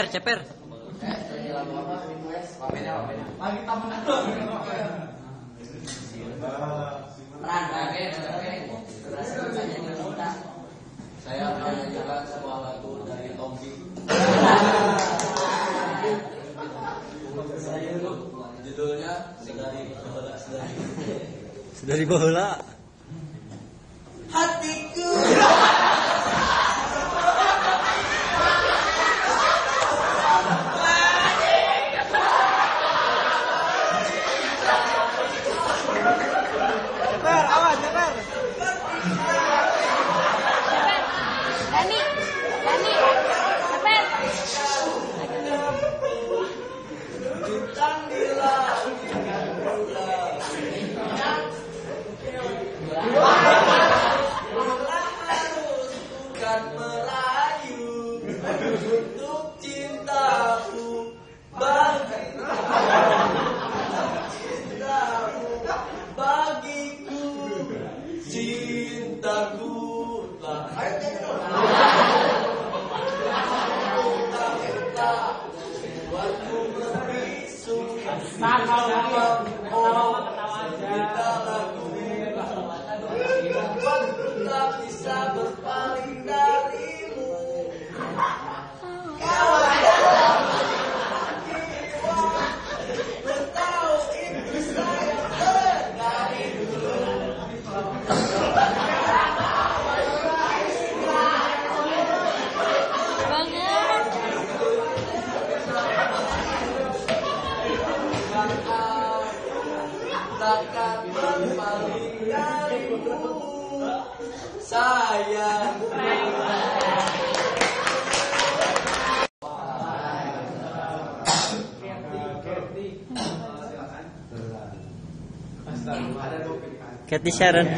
Ceper. Saya menyanyikan sebuah lagu dari Tompi. Judulnya Sedari bola. Hatiku. Untuk cintaku bagiku, cintaku buatku berbisu. Tak bisa berpaling darimu. Tahu itu saya dari dulu. Takkan berpaling darimu, sayang. Cathy Sharon.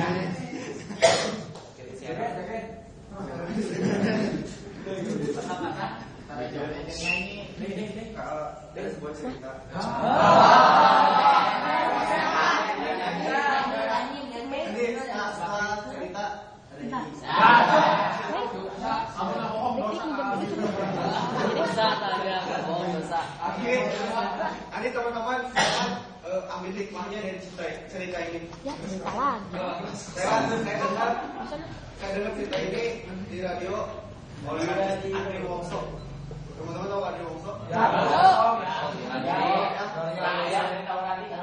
Ini teman-teman ambil hikmahnya dari cerita ini. Ya, cerita lagi. Saya dengar cerita ini di radio oleh Andri Wongso. Teman-teman tahu Andri Wongso? Ya.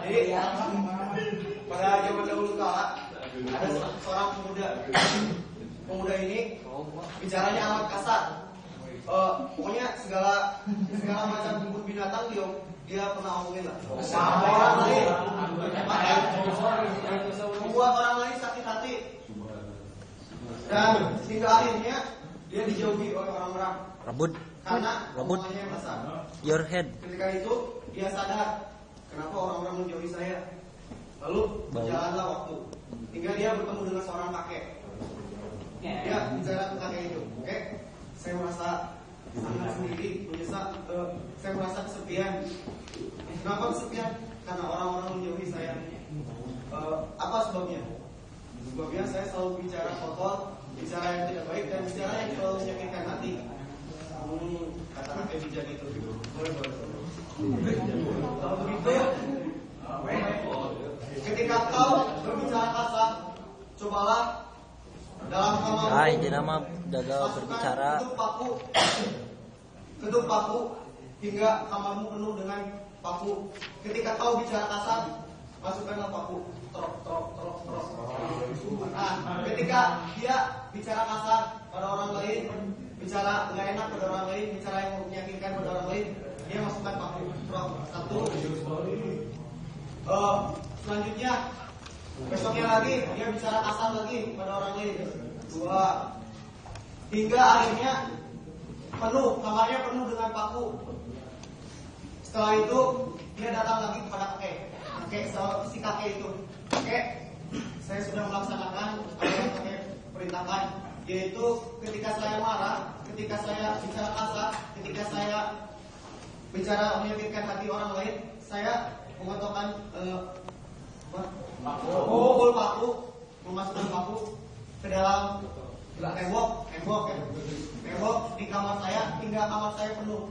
Jadi pada zaman dahulu kala ada seorang pemuda ini bicaranya amat kasar. Pokoknya segala macam kebun binatang dia pernah omongin lah. Sama orang lain, membuat orang lain sakit hati, dan hingga akhirnya dia dijauhi oleh orang-orang. Karena omongannya kasar. Your head. Ketika itu dia sadar kenapa orang-orang menjauhi saya. Lalu berjalanlah waktu hingga dia bertemu dengan seorang kakek. Dia bicara ke kakek itu, oke? Saya merasa sangat sendiri, saya merasa kesepian. Kenapa kesepian? Karena orang-orang menjauhi saya. Apa sebabnya? Sebabnya saya selalu bicara kotor, bicara yang tidak baik, dan bicara yang selalu menyakitkan hati. Kata kakek bijak itu. Boleh. Kalau begitu, ketika kau berbicara kasar, cobalah dalam kamarmu. Ini nama gagal berbicara. Tutup paku hingga kamarmu penuh dengan paku. Ketika kau bicara kasar, masukkanlah paku. Trok. Nah, ketika dia bicara kasar pada orang lain, bicara nggak enak pada orang lain, bicara yang menyakitkan pada orang lain, dia masukkan paku. Trok. Satu. Selanjutnya, besoknya lagi dia bicara kasar lagi pada orang lain. Dua. Hingga akhirnya kamarnya penuh dengan paku. Setelah itu dia datang lagi kepada si kakek itu. Kakek, saya sudah melaksanakan apa yang kakek perintahkan, yaitu ketika saya marah, ketika saya bicara kasar, ketika saya bicara menyakitkan hati orang lain, saya memotongkan paku memasukkan paku ke dalam tembok di kamar saya hingga kamar saya penuh.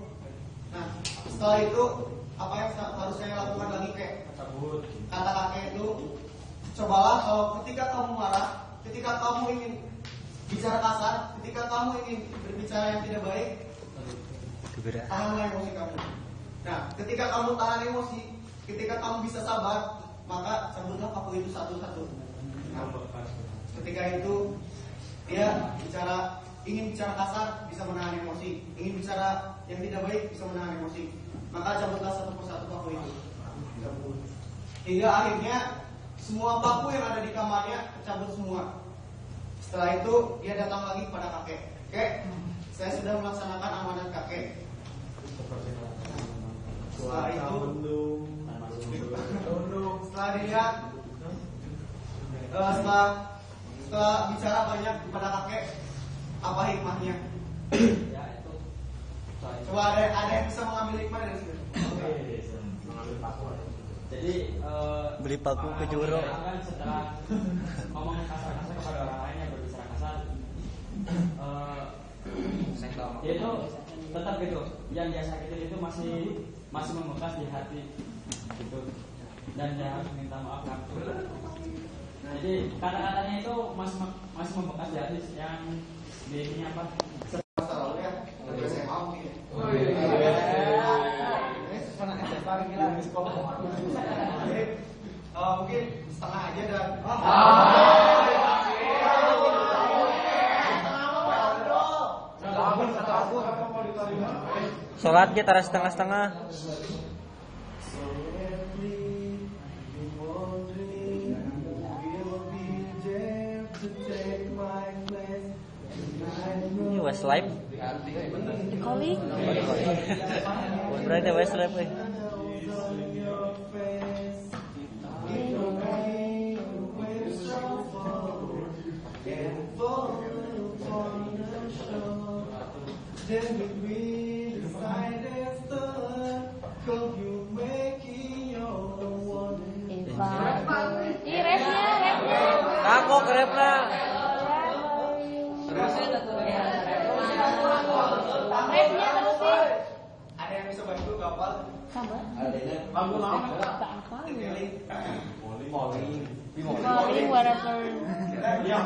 Nah, setelah itu apa yang harus saya lakukan lagi, Kek? Kata kakek itu, cobalah kalau ketika kamu marah, ketika kamu ingin bicara kasar, ketika kamu ingin berbicara yang tidak baik, tahanlah emosi kamu. Nah, ketika kamu tahan emosi, ketika kamu bisa sabar, maka cabutlah paku itu satu-satu. Nah, ketika itu dia ingin bicara kasar, bisa menahan emosi, ingin bicara yang tidak baik, bisa menahan emosi, maka cabutlah satu persatu paku itu. Hingga akhirnya semua paku yang ada di kamarnya cabut semua. Setelah itu dia datang lagi kepada kakek. Kek, saya sudah melaksanakan amanat kakek. Setelah itu, setelah dilihat, setelah bicara banyak kepada kakek, apa hikmahnya? Coba ada yang bisa mengambil hikmah dari sini? Mengambil paku. Jadi beli paku ke Juro. Kan setelah ngomong kasar-kasar kepada orang lain yang berbicara kasar, itu tetap gitu. Yang dia sakitin itu masih membekas di hati, gitu. Dan dia harus minta maaf langsung. Jadi kata-katanya itu masih membekas di hati. Yang di sini apa? Masa lalu ya, tapi saya mau nih. Mungkin setengah aja dan Sholatnya tara setengah-setengah. Ini Westlife. Calling. Berarti Westlife euy. Ih, rapnya. Aku kerepna. Rapnya terus sih. ada yang bisa bantu kapal? Sabar. Bantu naon? Apa? Molly. Calling whatever. Iya,